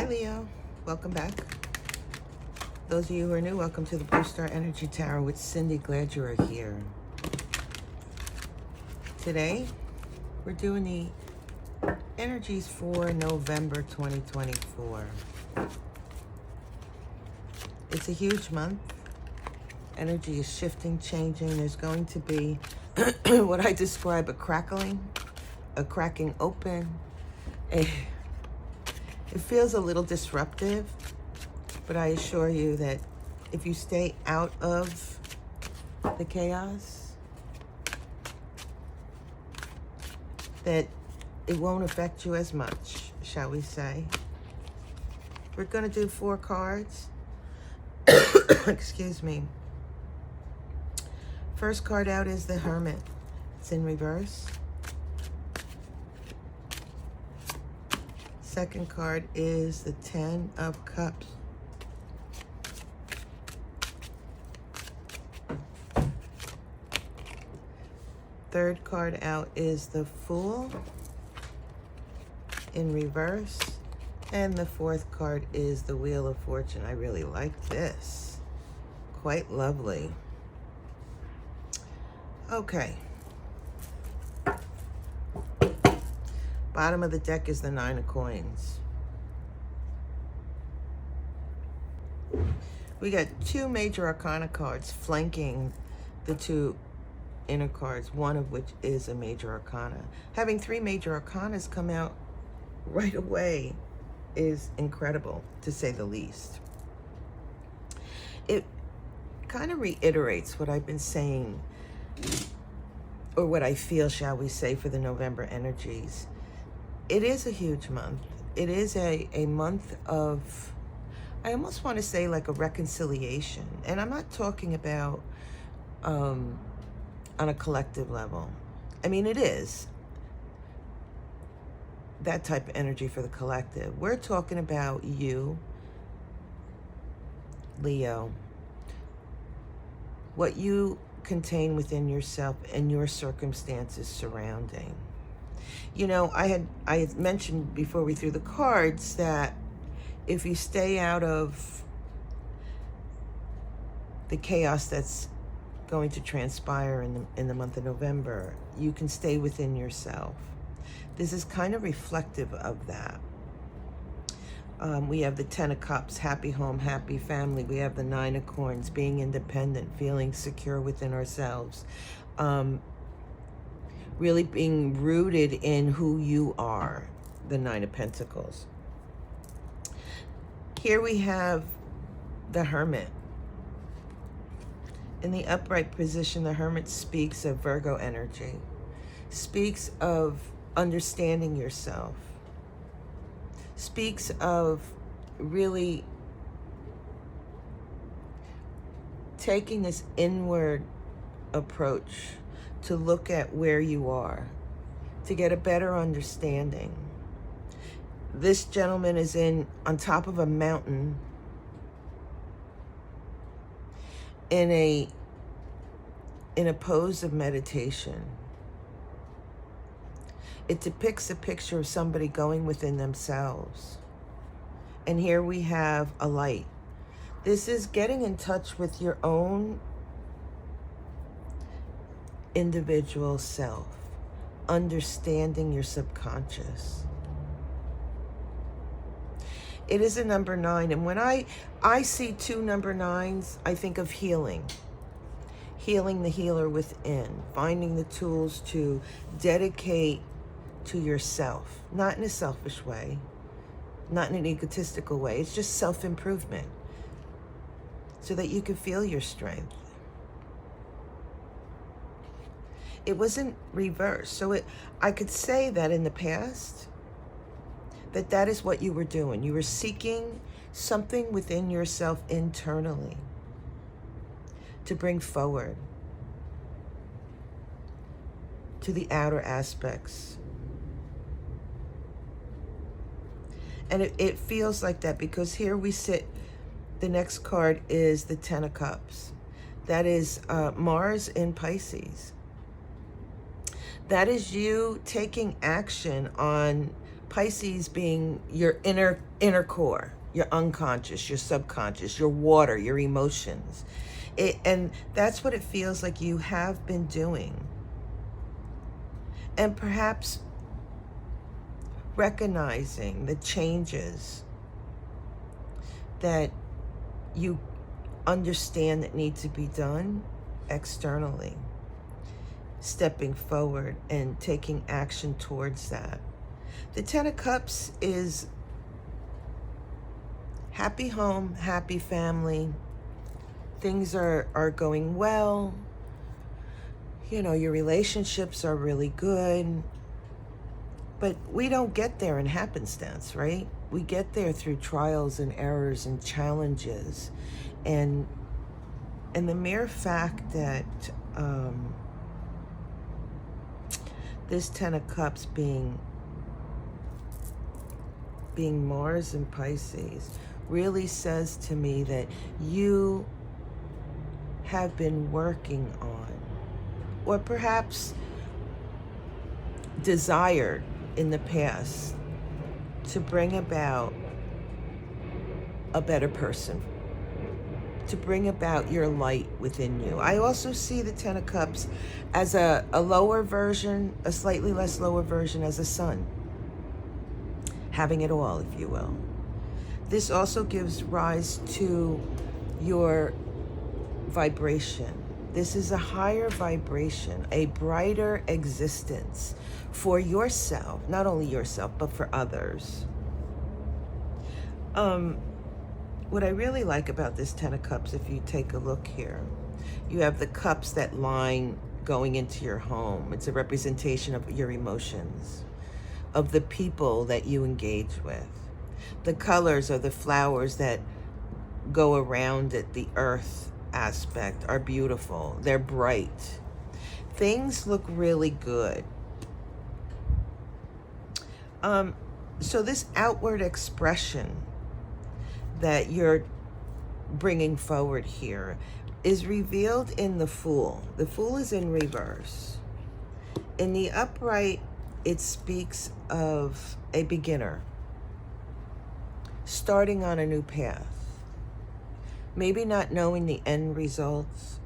Leo, welcome back. Those of you who are new, welcome to the Blue Star Energy Tarot with Cindy. Glad you are here. Today, we're doing the energies for November 2024. It's a huge month. Energy is shifting, changing. There's going to be what I describe a crackling, a cracking open. It feels a little disruptive, but I assure you that if you stay out of the chaos, that it won't affect you as much, shall we say. We're going to do 4 cards. Excuse me. First card out is the Hermit. It's in reverse. Second card is the 10 of Cups. Third card out is the Fool in reverse. And the fourth card is the Wheel of Fortune. I really like this. Quite lovely. Okay. Bottom of the deck is the 9 of Coins. We got 2 major arcana cards flanking the 2 inner cards, one of which is a major arcana. Having 3 major arcanas come out right away is incredible, to say the least. It kind of reiterates what I've been saying, or what I feel, shall we say, for the November energies. It is a huge month. It is a month of, I almost want to say, like a reconciliation. And I'm not talking about on a collective level. I mean, it is that type of energy for the collective. We're talking about you, Leo, what you contain within yourself and your circumstances surrounding. You know, I had mentioned before we threw the cards that if you stay out of the chaos that's going to transpire in the month of November, you can stay within yourself. This is kind of reflective of that. We have the 10 of Cups, happy home, happy family. We have the 9 of Coins, being independent, feeling secure within ourselves. Really being rooted in who you are, the 9 of Pentacles. Here we have the Hermit. In the upright position, the Hermit speaks of Virgo energy, speaks of understanding yourself, speaks of really taking this inward approach to look at where you are, to get a better understanding. This gentleman is on top of a mountain in a pose of meditation. It depicts a picture of somebody going within themselves. And here we have a light. This is getting in touch with your own individual self, understanding your subconscious. It is a number 9, and when I see 2 number 9s, I think of healing. Healing the healer within, finding the tools to dedicate to yourself, not in a selfish way, not in an egotistical way. It's just self-improvement so that you can feel your strength. It wasn't reversed. So I could say that in the past, that is what you were doing. You were seeking something within yourself internally to bring forward to the outer aspects. And it feels like that because here we sit, the next card is the 10 of Cups. That is Mars in Pisces. That is you taking action on Pisces being your inner core, your unconscious, your subconscious, your water, your emotions. And that's what it feels like you have been doing. And perhaps recognizing the changes that you understand that need to be done externally, stepping forward and taking action towards that. The Ten of Cups is happy home, happy family. Things are going well. You know, your relationships are really good. But we don't get there in happenstance, right? We get there through trials and errors and challenges. And the mere fact that this Ten of Cups being Mars and Pisces really says to me that you have been working on, or perhaps desired in the past, to bring about a better person, to bring about your light within you. I also see the Ten of Cups as a lower version, a slightly less lower version, as a sun, having it all, if you will. This also gives rise to your vibration. This is a higher vibration, a brighter existence for yourself, not only yourself, but for others. What I really like about this Ten of Cups, if you take a look here, you have the cups that line going into your home. It's a representation of your emotions, of the people that you engage with. The colors are the flowers that go around it, the earth aspect, are beautiful. They're bright. Things look really good. So this outward expression that you're bringing forward here is revealed in the Fool. The Fool is in reverse. In the upright, it speaks of a beginner starting on a new path. Maybe not knowing the end results,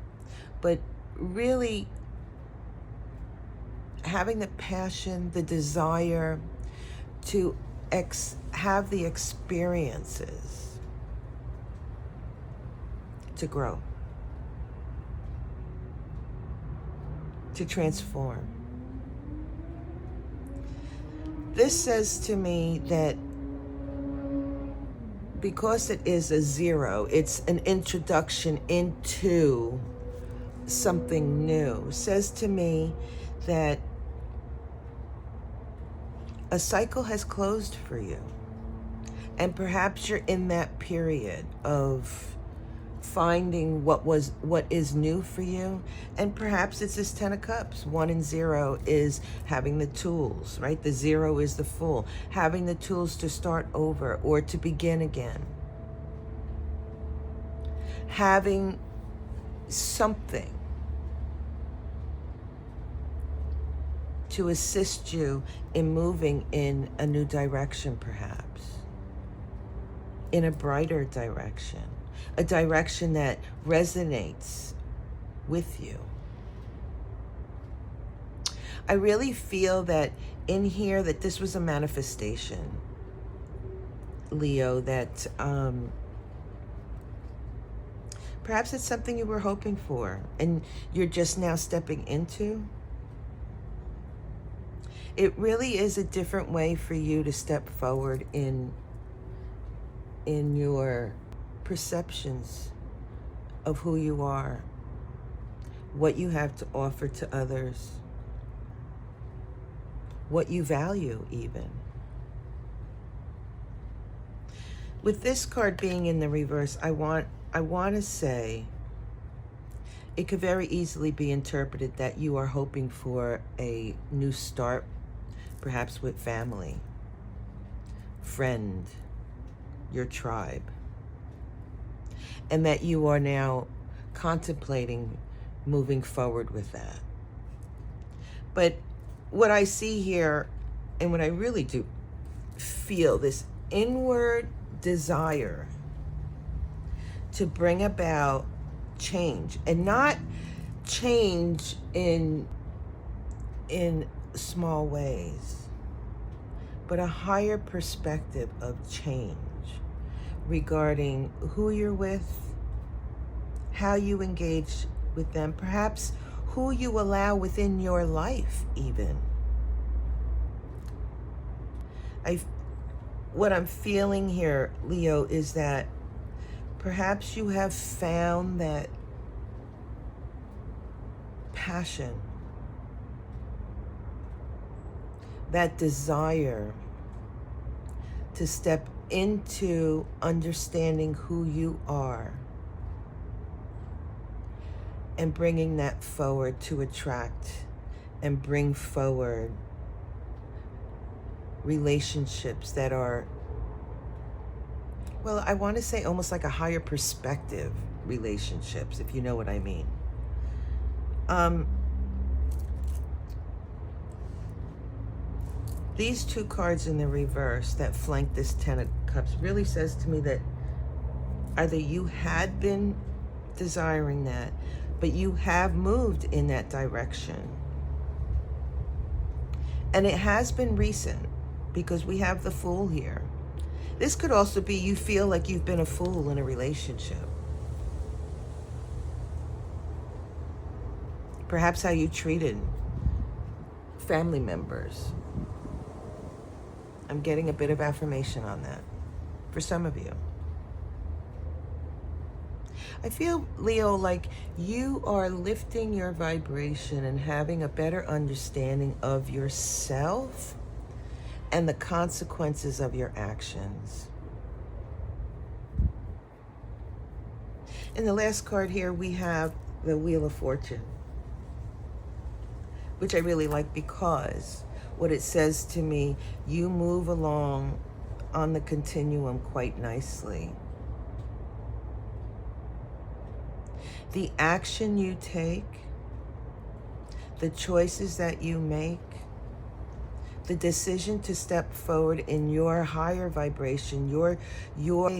but really having the passion, the desire to have the experiences to grow, to transform. This says to me that because it is a zero, it's an introduction into something new. It says to me that a cycle has closed for you. And perhaps you're in that period of finding what is new for you. And perhaps it's this Ten of Cups. 1 and 0 is having the tools, right? The 0 is the Fool. Having the tools to start over or to begin again. Having something to assist you in moving in a new direction, perhaps. In a brighter direction. A direction that resonates with you. I really feel that in here that this was a manifestation, Leo, that perhaps it's something you were hoping for and you're just now stepping into. It really is a different way for you to step forward in your perceptions of who you are, what you have to offer to others, what you value even. With this card being in the reverse, I want to say it could very easily be interpreted that you are hoping for a new start, perhaps with family, friend, your tribe, and that you are now contemplating moving forward with that. But what I see here, and what I really do feel this inward desire to bring about change, and not change in small ways, but a higher perspective of change regarding who you're with, how you engage with them, perhaps who you allow within your life even. What I'm feeling here, Leo, is that perhaps you have found that passion, that desire to step into understanding who you are and bringing that forward to attract and bring forward relationships that are, well, I want to say almost like a higher perspective relationships, if you know what I mean. These two cards in the reverse that flank this Ten of Cups really says to me that either you had been desiring that, but you have moved in that direction. And it has been recent, because we have the Fool here. This could also be you feel like you've been a fool in a relationship. Perhaps how you treated family members. I'm getting a bit of affirmation on that for some of you. I feel, Leo, like you are lifting your vibration and having a better understanding of yourself and the consequences of your actions. In the last card here, we have the Wheel of Fortune, which I really like because what it says to me, you move along on the continuum quite nicely. The action you take, the choices that you make, the decision to step forward in your higher vibration, your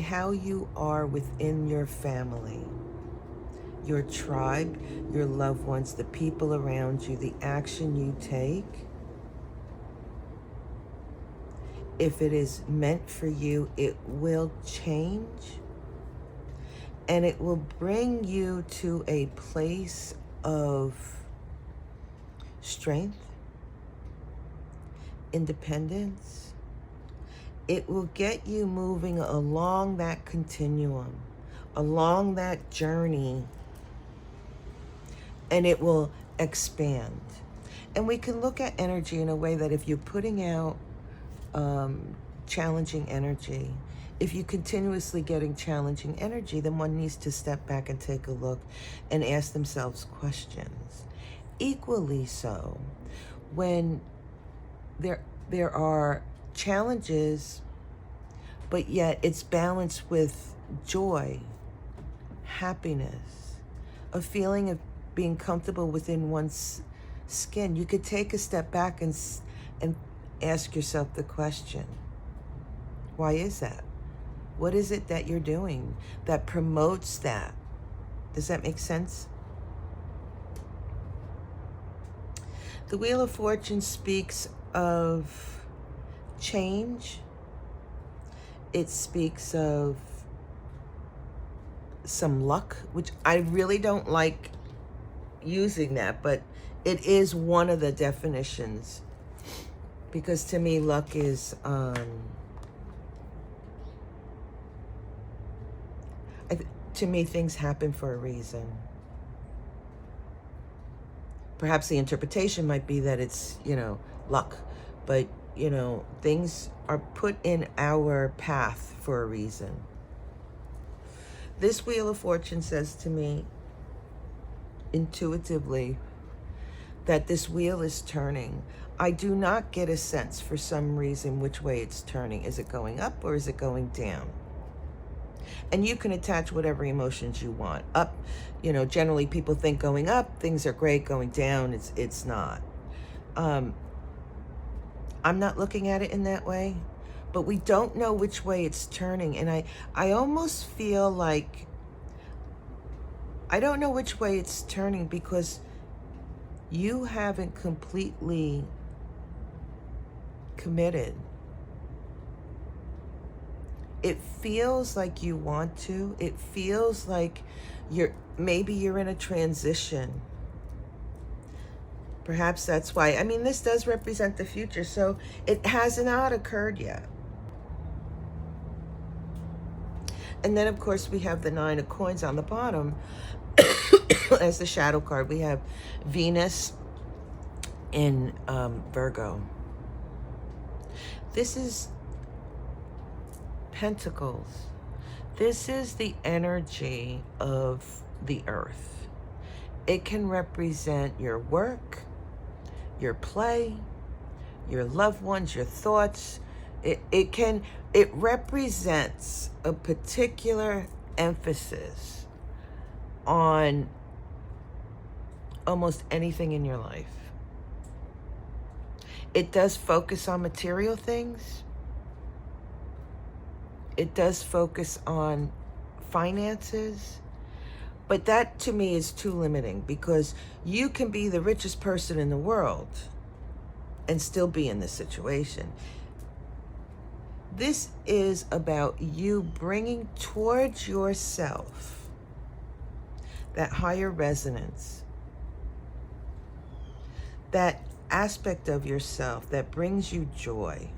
how you are within your family, your tribe, your loved ones, the people around you, the action you take. If it is meant for you, it will change, and it will bring you to a place of strength, independence. It will get you moving along that continuum, along that journey, and it will expand. And we can look at energy in a way that if you're putting out challenging energy, if you're continuously getting challenging energy, then one needs to step back and take a look and ask themselves questions. Equally so, when there are challenges, but yet it's balanced with joy, happiness, a feeling of being comfortable within one's skin, you could take a step back and ask yourself the question, why is that? What is it that you're doing that promotes that? Does that make sense? The Wheel of Fortune speaks of change. It speaks of some luck, which I really don't like using that, but it is one of the definitions, because to me luck is to me things happen for a reason. Perhaps the interpretation might be that it's, luck, but things are put in our path for a reason. This Wheel of Fortune says to me intuitively that this wheel is turning. I do not get a sense for some reason which way it's turning. Is it going up or is it going down? And you can attach whatever emotions you want. Up, generally people think going up, things are great. Going down, it's not. I'm not looking at it in that way, but we don't know which way it's turning. And I almost feel like I don't know which way it's turning because you haven't completely committed. It feels like you want to. It feels like maybe you're in a transition. Perhaps that's why. I mean, this does represent the future, so it has not occurred yet. And then, of course, we have the 9 of coins on the bottom as the shadow card. We have Venus in Virgo. This is Pentacles. This is the energy of the earth. It can represent your work, your play, your loved ones, your thoughts. It represents a particular emphasis on almost anything in your life. It does focus on material things. It does focus on finances. But that to me is too limiting because you can be the richest person in the world and still be in this situation. This is about you bringing towards yourself that higher resonance, that aspect of yourself that brings you joy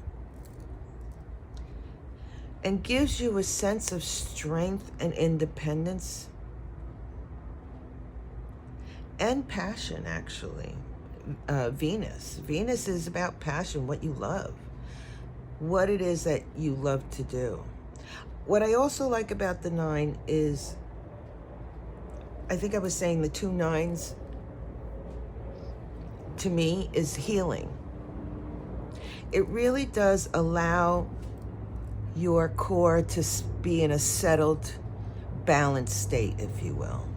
and gives you a sense of strength and independence and passion, actually. Venus is about passion, what you love, what it is that you love to do. What I also like about the 9 is, I think I was saying the 2 9s to me is healing. It really does allow your core to be in a settled, balanced state, if you will.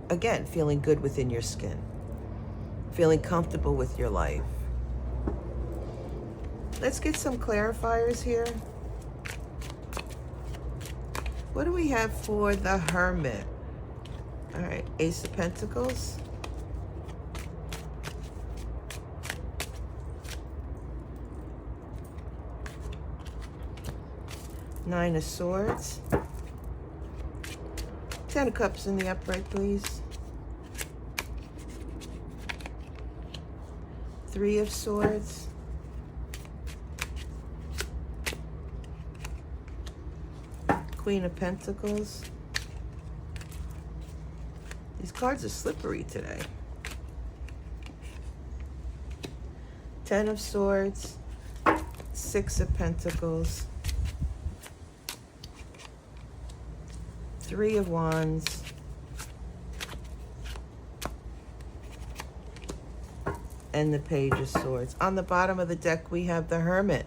Again, feeling good within your skin, feeling comfortable with your life. Let's get some clarifiers here. What do we have for the Hermit? All right, Ace of Pentacles. Nine of Swords. 10 of Cups in the upright, please. 3 of Swords. Queen of Pentacles. These cards are slippery today. 10 of Swords. 6 of Pentacles. 3 of Wands. And the Page of Swords. On the bottom of the deck, we have the Hermit.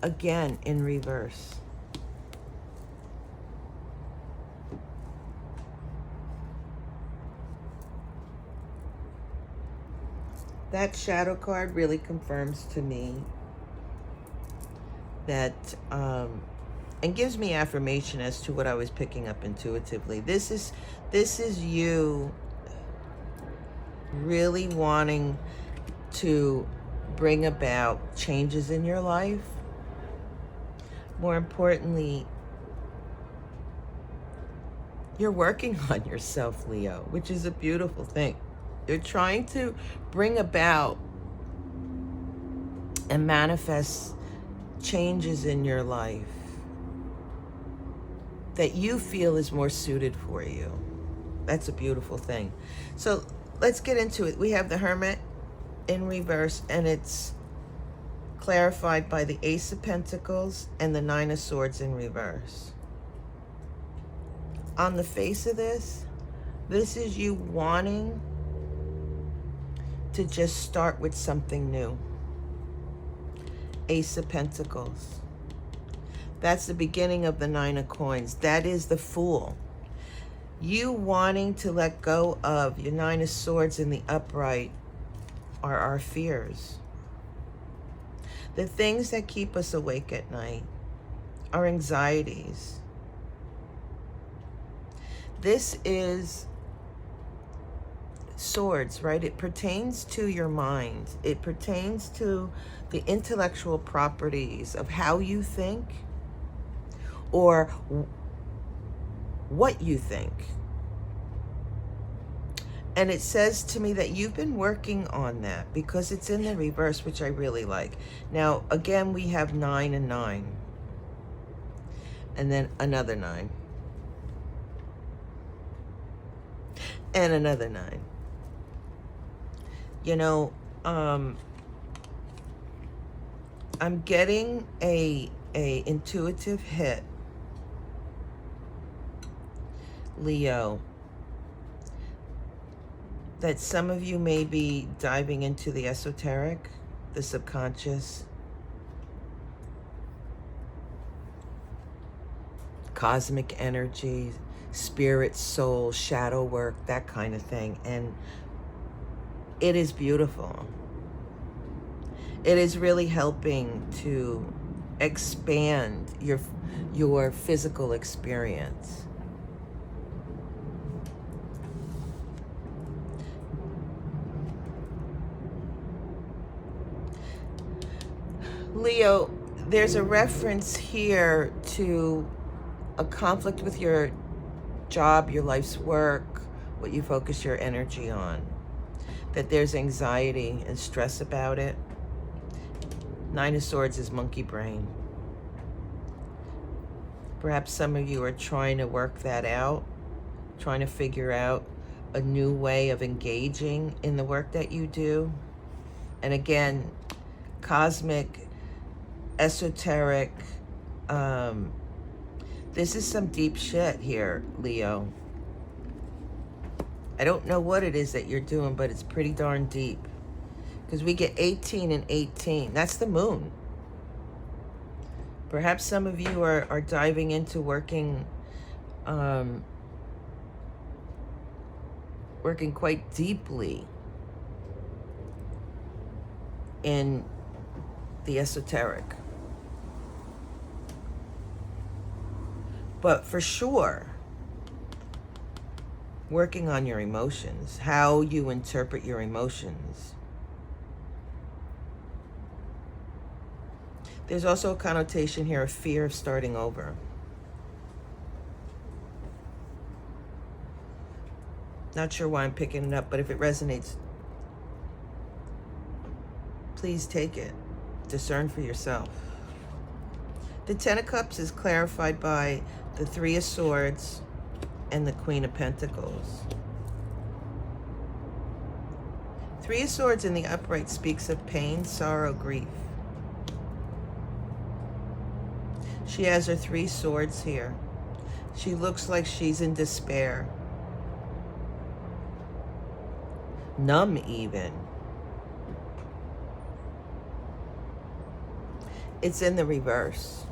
Again, in reverse. That shadow card really confirms to me that, and gives me affirmation as to what I was picking up intuitively. This is you really wanting to bring about changes in your life. More importantly, you're working on yourself, Leo, which is a beautiful thing. You're trying to bring about and manifest changes in your life that you feel is more suited for you. That's a beautiful thing. So let's get into it. We have the Hermit in reverse, and it's clarified by the Ace of Pentacles and the 9 of Swords in reverse. On the face of this is you wanting to just start with something new. Ace of Pentacles. That's the beginning of the 9 of Coins. That is the Fool. You wanting to let go of your 9 of Swords in the upright are our fears. The things that keep us awake at night are anxieties. This is swords, right? It pertains to your mind. It pertains to the intellectual properties of how you think or what you think. And it says to me that you've been working on that because it's in the reverse, which I really like. Now, again, we have 9 and 9. And then another 9. And another 9. You know, I'm getting a intuitive hit, Leo, that some of you may be diving into the esoteric, the subconscious, cosmic energy, spirit, soul, shadow work, that kind of thing. And it is beautiful. It is really helping to expand your physical experience. Leo, there's a reference here to a conflict with your job, your life's work, what you focus your energy on. That there's anxiety and stress about it. 9 of Swords is monkey brain. Perhaps some of you are trying to work that out, trying to figure out a new way of engaging in the work that you do. And again, cosmic, esoteric, this is some deep shit here, Leo. I don't know what it is that you're doing, but it's pretty darn deep. Because we get 18 and 18. That's the moon. Perhaps some of you are diving into working quite deeply in the esoteric. But for sure, working on your emotions, how you interpret your emotions. There's also a connotation here of fear of starting over. Not sure why I'm picking it up, but if it resonates, please take it. Discern for yourself. The 10 of Cups is clarified by the 3 of Swords and the Queen of Pentacles. 3 of Swords in the upright speaks of pain, sorrow, grief. She has her 3 swords here. She looks like she's in despair. Numb even. It's in the reverse,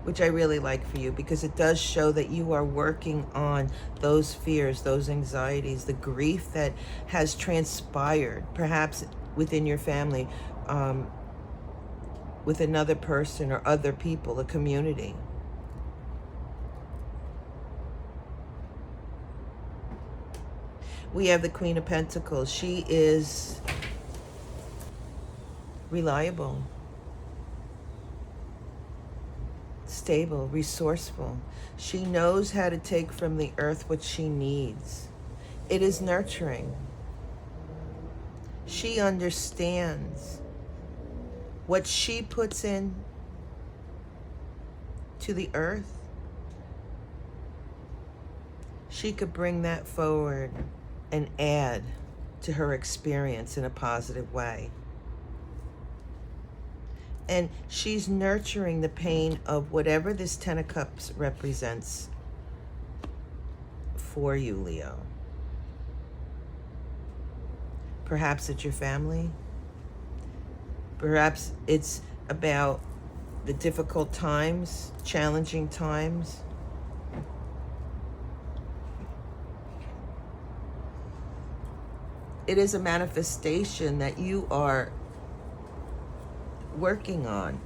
which I really like for you because it does show that you are working on those fears, those anxieties, the grief that has transpired, perhaps within your family, with another person or other people, a community. We have the Queen of Pentacles. She is reliable, stable, resourceful. She knows how to take from the earth what she needs. It is nurturing. She understands what she puts in to the earth. She could bring that forward and add to her experience in a positive way. And she's nurturing the pain of whatever this 10 of Cups represents for you, Leo. Perhaps it's your family. Perhaps it's about the difficult times, challenging times. It is a manifestation that you are working on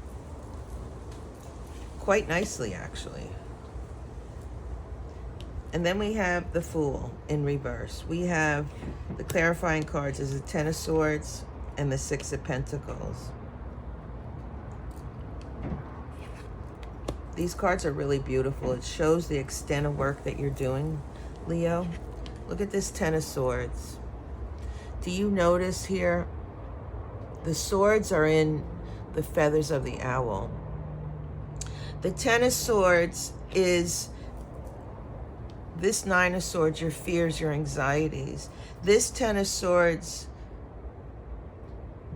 quite nicely, actually. And then we have the Fool in reverse. We have the clarifying cards as the Ten of Swords and the Six of Pentacles. These cards are really beautiful. It shows the extent of work that you're doing, Leo. Look at this Ten of Swords. Do you notice here? The swords are in the feathers of the owl. The Ten of Swords is this Nine of Swords, your fears, your anxieties. This Ten of Swords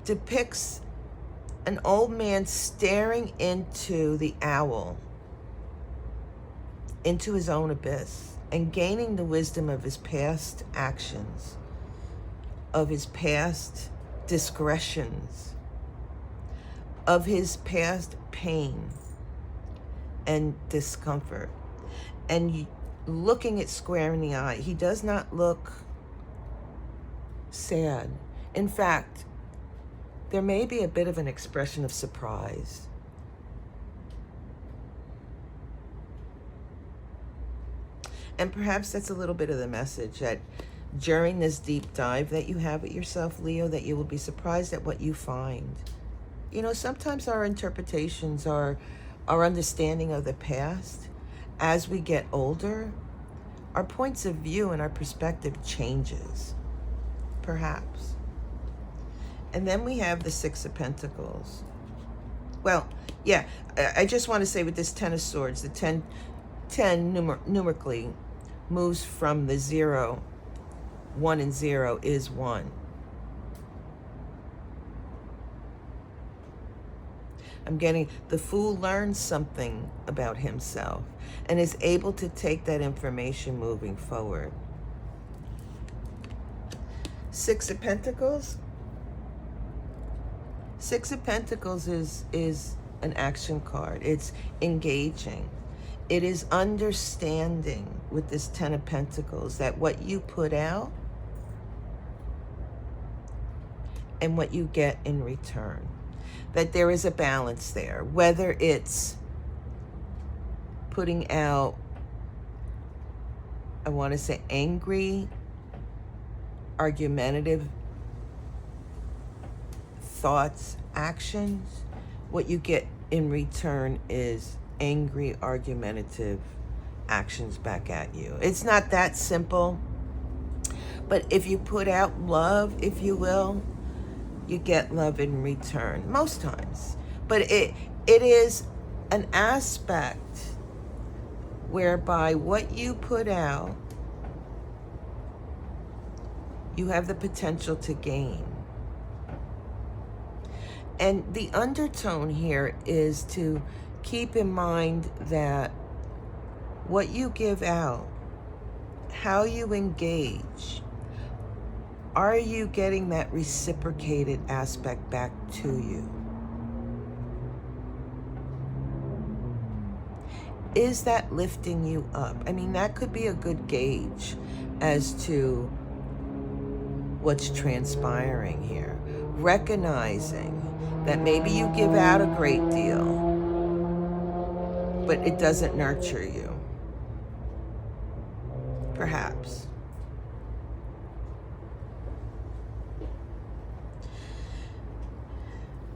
depicts an old man staring into the owl, into his own abyss, and gaining the wisdom of his past actions, of his past discretions, of his past pain and discomfort, and looking it square in the eye. He does not look sad. In fact, there may be a bit of an expression of surprise. And perhaps that's a little bit of the message, that during this deep dive that you have with yourself, Leo, that you will be surprised at what you find. You know, sometimes our interpretations, our understanding of the past, as we get older, our points of view and our perspective changes, perhaps. And then we have the Six of Pentacles. Well, yeah, I just want to say with this Ten of Swords, the 10 numerically moves from the 0. 1 and 0 is 1. I'm getting the Fool learns something about himself and is able to take that information moving forward. Six of Pentacles. Six of Pentacles is an action card. It's engaging. It is understanding with this Ten of Pentacles that what you put out and what you get in return. That there is a balance there, whether it's putting out, I want to say, angry, argumentative thoughts, actions. What you get in return is angry, argumentative actions back at you. It's not that simple, but if you put out love, if you will, you get love in return most times. But it is an aspect whereby what you put out, you have the potential to gain. And the undertone here is to keep in mind that what you give out, how you engage, are you getting that reciprocated aspect back to you? Is that lifting you up? I mean, that could be a good gauge as to what's transpiring here. Recognizing that maybe you give out a great deal, but it doesn't nurture you. Perhaps.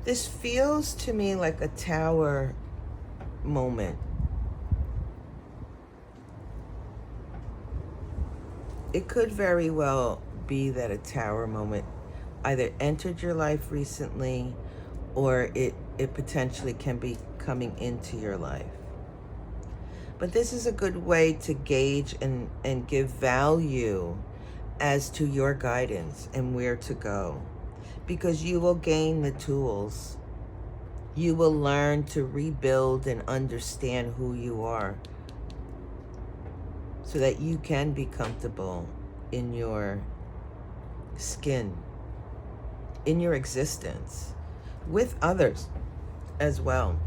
This feels to me like a Tower moment. It could very well be that a Tower moment either entered your life recently or it potentially can be coming into your life. But this is a good way to gauge and give value as to your guidance and where to go. Because you will gain the tools. You will learn to rebuild and understand who you are so that you can be comfortable in your skin, in your existence, with others as well.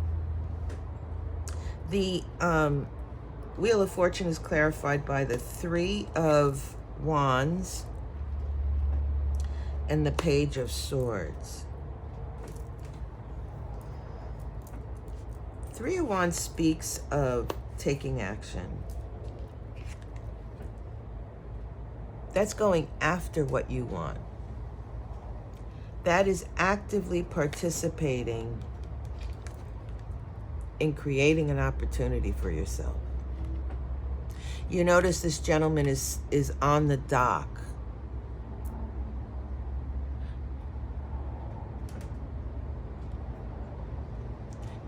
The Wheel of Fortune is clarified by the Three of Wands and the Page of Swords. Three of Wands speaks of taking action. That's going after what you want. That is actively participating in creating an opportunity for yourself. You notice this gentleman is on the dock.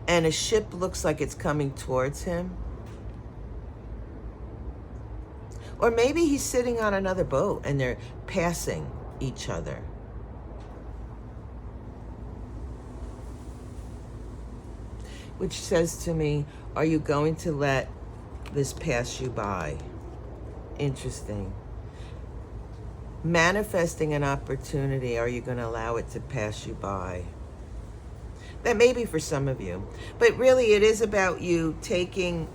And a ship looks like it's coming towards him. Or maybe he's sitting on another boat and they're passing each other. Which says to me, are you going to let this pass you by? Interesting. Manifesting an opportunity, are you going to allow it to pass you by? That may be for some of you. But really, it is about you taking,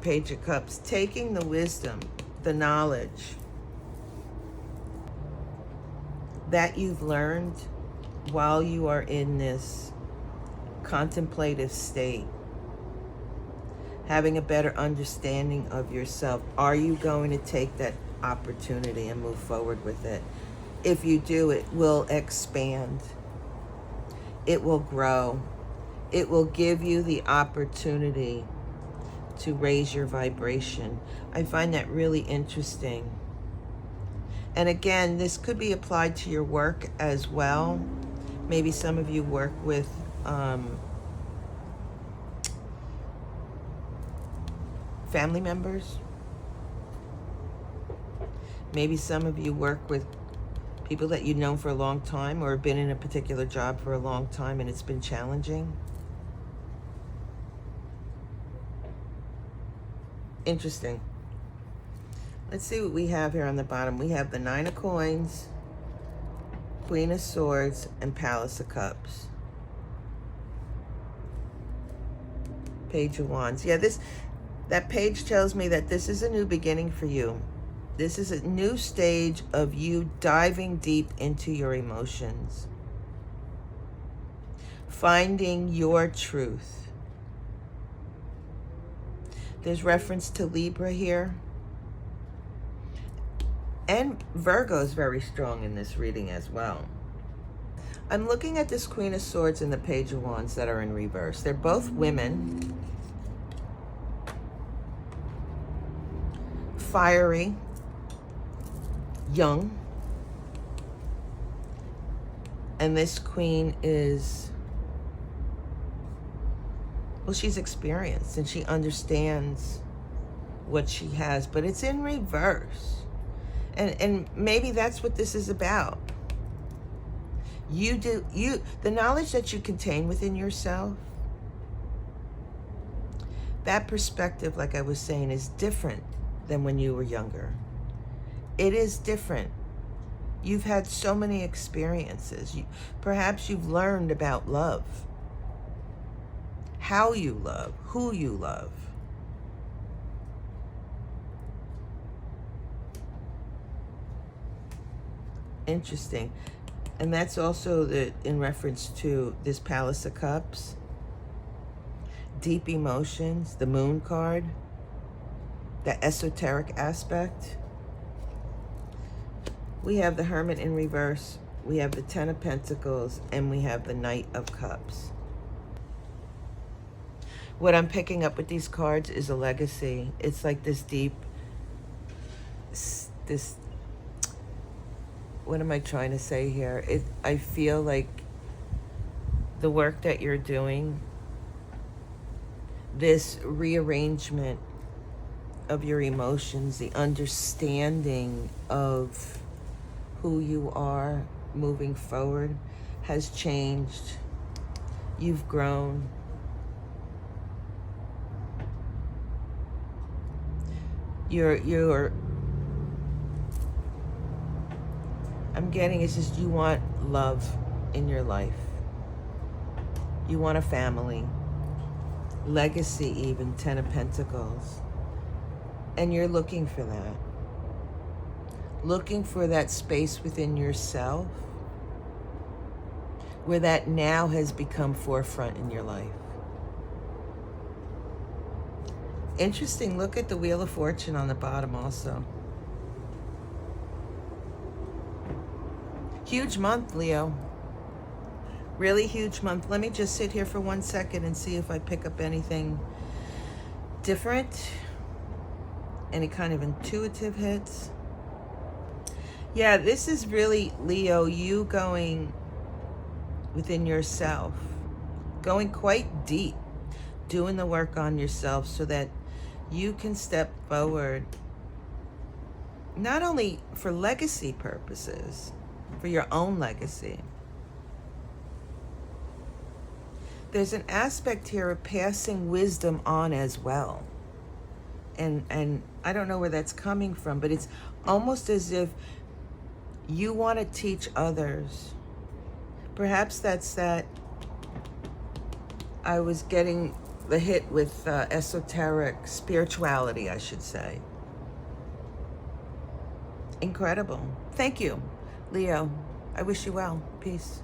Page of Cups, taking the wisdom, the knowledge that you've learned while you are in this contemplative state, having a better understanding of yourself. Are you going to take that opportunity and move forward with it? If you do, it will expand. It will grow. It will give you the opportunity to raise your vibration. I find that really interesting. And again, this could be applied to your work as well. Maybe some of you work with family members. Maybe some of you work with people that you've known for a long time or have been in a particular job for a long time and it's been challenging. Interesting. Let's see what we have here on the bottom. We have the Nine of Coins, Queen of Swords, and Palace of Cups. Page of Wands. Yeah, that page tells me that this is a new beginning for you. This is a new stage of you diving deep into your emotions, finding your truth. There's reference to Libra here. And Virgo is very strong in this reading as well. I'm looking at this Queen of Swords and the Page of Wands that are in reverse. They're both women. Fiery. Young. And this queen is, well, she's experienced and she understands what she has, but it's in reverse. And maybe that's what this is about. The knowledge that you contain within yourself, that perspective, like I was saying, is different than when you were younger. It is different. You've had so many experiences. Perhaps you've learned about love, how you love, who you love. Interesting. And that's also in reference to this Palace of Cups. Deep emotions, the Moon card, the esoteric aspect. We have the Hermit in reverse, we have the Ten of Pentacles, and we have the Knight of Cups. What I'm picking up with these cards is a legacy. It's like this deep, what am I trying to say here? I feel like the work that you're doing, this rearrangement of your emotions, the understanding of who you are moving forward has changed. You've grown. I'm getting is just you want love in your life. You want a family, legacy even, Ten of Pentacles. And you're looking for that. Looking for that space within yourself where that now has become forefront in your life. Interesting. Look at the Wheel of Fortune on the bottom also. Huge month, Leo. Really huge month. Let me just sit here for 1 second and see if I pick up anything different. Any kind of intuitive hits. Yeah, this is really, Leo, you going within yourself. Going quite deep. Doing the work on yourself so that you can step forward. Not only for legacy purposes, for your own legacy. There's an aspect here of passing wisdom on as well. And I don't know where that's coming from, but it's almost as if you want to teach others. Perhaps that's that I was getting the hit with esoteric spirituality, I should say. Incredible. Thank you, Leo. I wish you well. Peace.